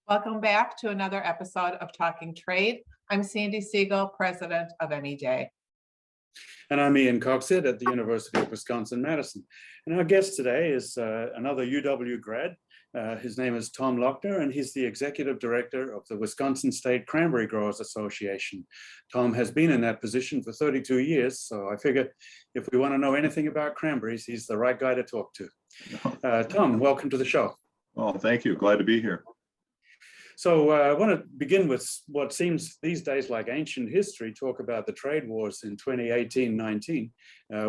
Welcome back to another episode of Talking Trade. I'm Sandi Siegel, president of MEJ. And I'm Ian Coxhead at the University of Wisconsin-Madison. And our guest today is another UW grad. His name is Tom Lochner, and he's the executive director of the Wisconsin State Cranberry Growers Association. Tom has been in that position for 32 years, so I figure if we want to know anything about cranberries, he's the right guy to talk to. Tom, welcome to the show. Well, thank you. Glad to be here. So I want to begin with what seems these days like ancient history, talk about the trade wars in 2018-19.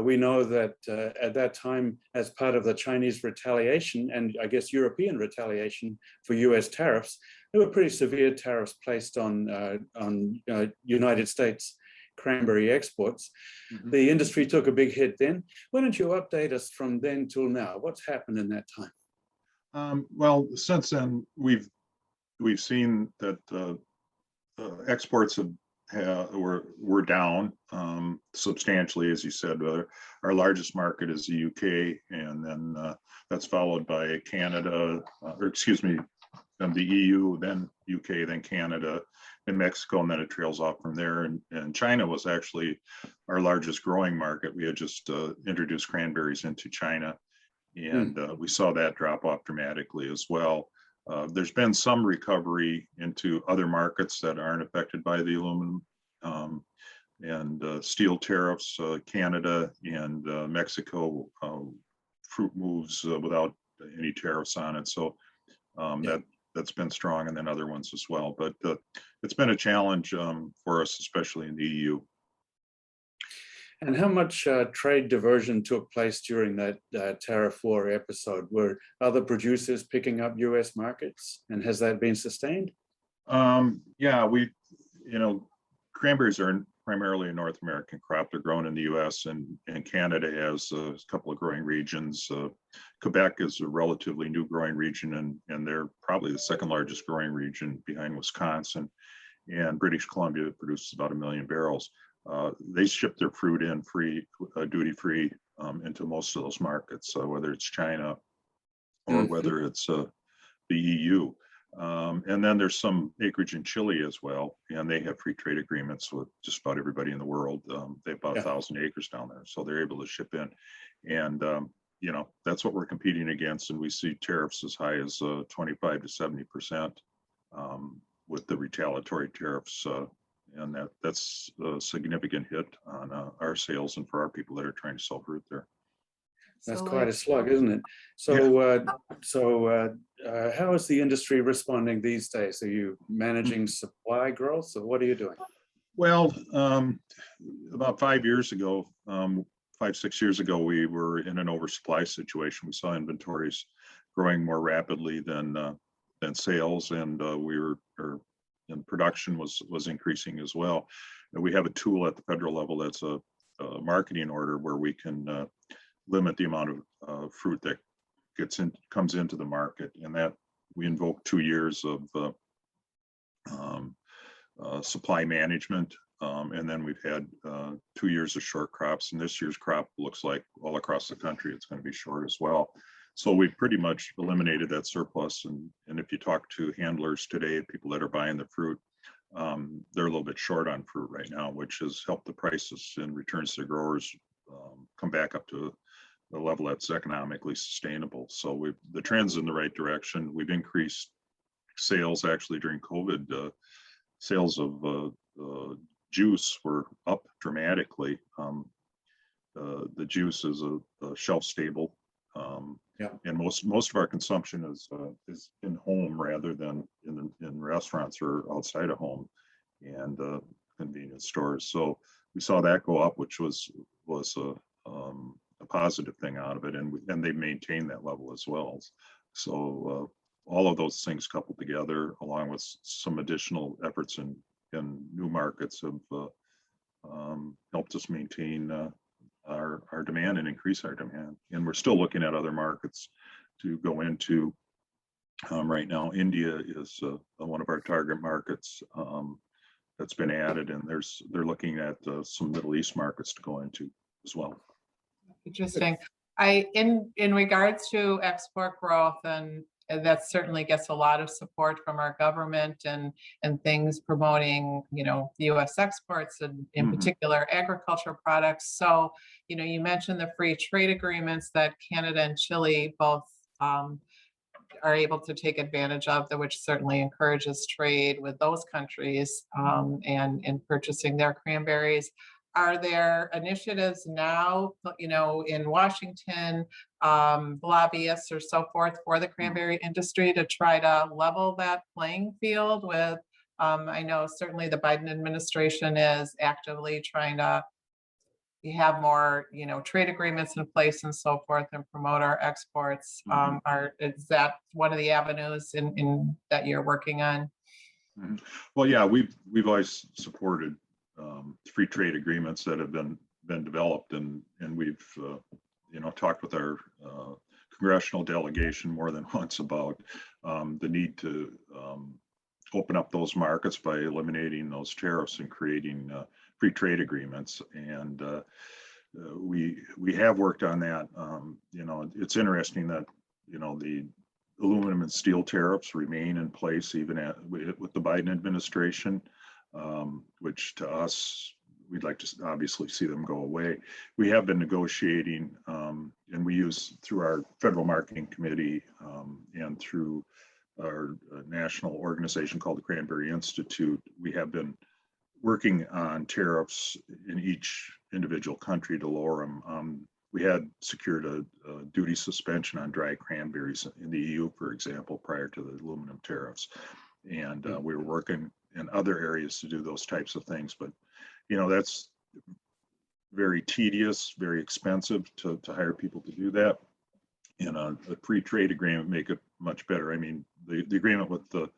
We know that at that time, as part of the Chinese retaliation and I guess European retaliation for US tariffs, there were pretty severe tariffs placed on United States cranberry exports. Mm-hmm. The industry took a big hit then. Why don't you update us from then till now? What's happened in that time? Well, since then, we've seen that exports were down substantially, as you said. Our largest market is the UK, and then that's followed by Canada, then the EU, then UK, then Canada, and Mexico, and then it trails off from there. And China was actually our largest growing market. We had just introduced cranberries into China, and we saw that drop off dramatically as well. There's been some recovery into other markets that aren't affected by the aluminum and steel tariffs. Canada and Mexico, fruit moves without any tariffs on it. So that's been strong, and then other ones as well. But it's been a challenge for us, especially in the EU. And how much trade diversion took place during that tariff war episode? Were other producers picking up U.S. markets, and has that been sustained? Cranberries are primarily a North American crop. They're grown in the U.S. and Canada has a couple of growing regions. Quebec is a relatively new growing region, and they're probably the second largest growing region behind Wisconsin. And British Columbia produces about 1 million barrels. They ship their fruit in duty-free into most of those markets, whether it's China or whether it's the EU. And then there's some acreage in Chile as well, and they have free trade agreements with just about everybody in the world. They have about 1,000 acres down there, so they're able to ship in. And, that's what we're competing against, and we see tariffs as high as 25 to 70% with the retaliatory tariffs. And that's a significant hit on our sales and for our people that are trying to sell fruit there. That's quite a slug, isn't it? So, how is the industry responding these days? Are you managing supply growth, or what are you doing? Well, about 5 years ago, 6 years ago, we were in an oversupply situation. We saw inventories growing more rapidly than sales, and and production was increasing as well. And we have a tool at the federal level that's a marketing order where we can limit the amount of fruit that comes into the market, and that we invoke 2 years of supply management, and then we've had 2 years of short crops, and this year's crop looks like all across the country it's going to be short as well. So we've pretty much eliminated that surplus. And if you talk to handlers today, people that are buying the fruit, they're a little bit short on fruit right now, which has helped the prices and returns to growers come back up to a level that's economically sustainable. So the trend's in the right direction. We've increased sales actually during COVID. Sales of juice were up dramatically. The juice is a shelf stable. And most of our consumption is in home rather than in restaurants or outside of home and convenience stores. So we saw that go up, which was a positive thing out of it, and they maintained that level as well. So all of those things coupled together, along with some additional efforts in new markets, have helped us maintain our demand and increase our demand. And we're still looking at other markets to go into. Right now, India is one of our target markets that's been added, and they're looking at some Middle East markets to go into as well. Interesting. In regards to export growth and that certainly gets a lot of support from our government and things promoting, the U.S. exports and in Mhm. particular agriculture products. So, you mentioned the free trade agreements that Canada and Chile both are able to take advantage of, which certainly encourages trade with those countries and in purchasing their cranberries. Are there initiatives now, in Washington, lobbyists or so forth for the cranberry industry to try to level that playing field with? I know certainly the Biden administration is actively trying to have more, trade agreements in place and so forth and promote our exports. Mhm. Is that one of the avenues in that you're working on? Mhm. Well, yeah, we've always supported free trade agreements that have been developed, and we've talked with our congressional delegation more than once about the need to open up those markets by eliminating those tariffs and creating free trade agreements. And we have worked on that. It's interesting that the aluminum and steel tariffs remain in place even with the Biden administration, which to us, we'd like to obviously see them go away. We have been negotiating, and we use through our federal marketing committee and through our national organization called the Cranberry Institute. We have been working on tariffs in each individual country to lower them. We had secured a duty suspension on dry cranberries in the EU, for example, prior to the aluminum tariffs. And we were working in other areas to do those types of things. But, that's very tedious, very expensive to hire people to do that. And a free trade agreement make it much better. I mean, the agreement with the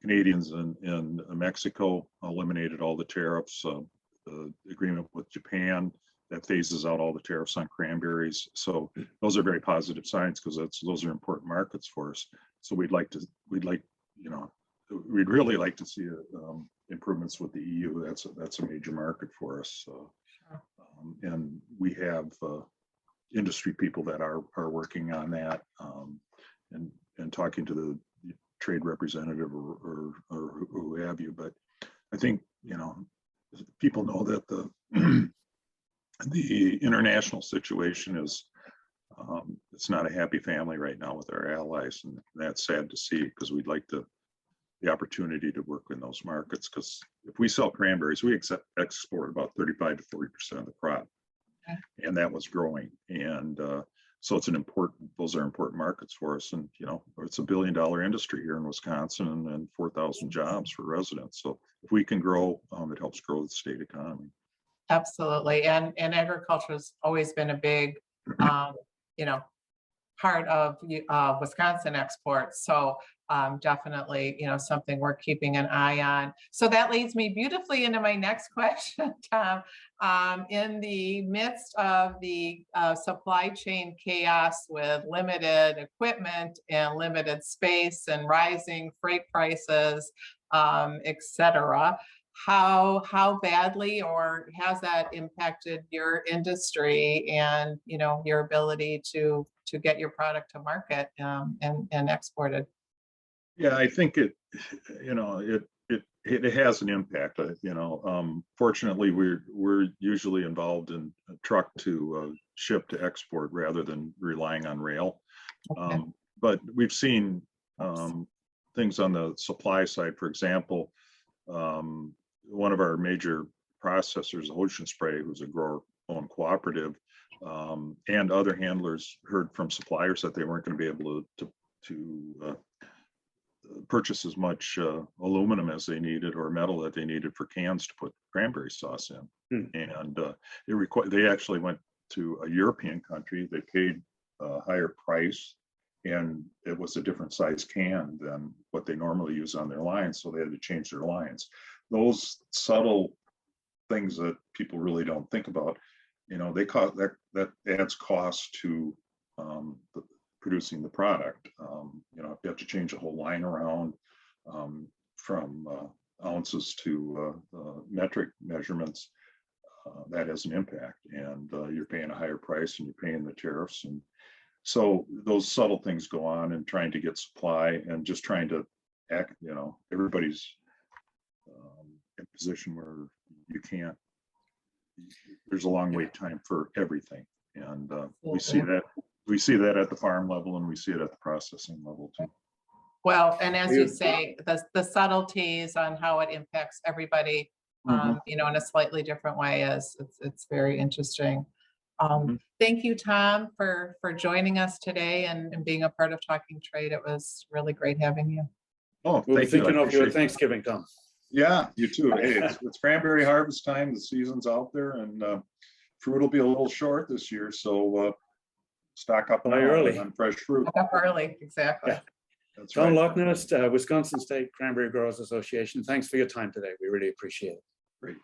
Canadians and Mexico eliminated all the tariffs. The agreement with Japan that phases out all the tariffs on cranberries. So those are very positive signs because those are important markets for us. So we'd really like to see improvements with the EU. That's a major market for us. And we have industry people that are working on that and talking to the trade representative or who have you. But I think, people know that the international situation is, it's not a happy family right now with our allies. And that's sad to see because we'd like the opportunity to work in those markets. Because if we sell cranberries, we export about 35 to 40% of the crop. Okay. And that was growing. And so those are important markets for us. And, it's $1 billion industry here in Wisconsin and 4,000 jobs for residents. So if we can grow, it helps grow the state economy. Absolutely. And agriculture has always been a big, part of Wisconsin exports. So definitely, something we're keeping an eye on. So that leads me beautifully into my next question, Tom. In the midst of the supply chain chaos with limited equipment and limited space and rising freight prices, et cetera, how badly or has that impacted your industry and your ability to get your product to market and exported? Yeah, I think it has an impact. Fortunately, we're usually involved in a truck to ship to export rather than relying on rail. Okay. But we've seen things on the supply side. For example, one of our major processors, Ocean Spray, who's a grower-owned cooperative, and other handlers heard from suppliers that they weren't going to be able to purchase as much aluminum as they needed or metal that they needed for cans to put cranberry sauce in. And they actually went to a European country. They paid a higher price, and it was a different size can than what they normally use on their lines. So they had to change their lines. Those subtle things that people really don't think about, they cost that adds cost to producing the product. You have to change the whole line around from ounces to metric measurements. That has an impact, and you're paying a higher price, and you're paying the tariffs. And So those subtle things go on, and trying to get supply and just trying to act, everybody's in a position where you can't, there's a long wait time for everything. And we see that at the farm level, and we see it at the processing level too. Well, and as you say, the subtleties on how it impacts everybody, in a slightly different way it's very interesting. Thank you, Tom, for joining us today and being a part of Talking Trade. It was really great having you. Oh, We'll be thank you. thinking of you at Thanksgiving, Tom. Yeah, you too. Hey, it's cranberry harvest time. The season's out there, and fruit will be a little short this year. So stock up early on fresh fruit. Up early, exactly. Yeah. That's Tom right. Lochner, Wisconsin State Cranberry Growers Association. Thanks for your time today. We really appreciate it. Great.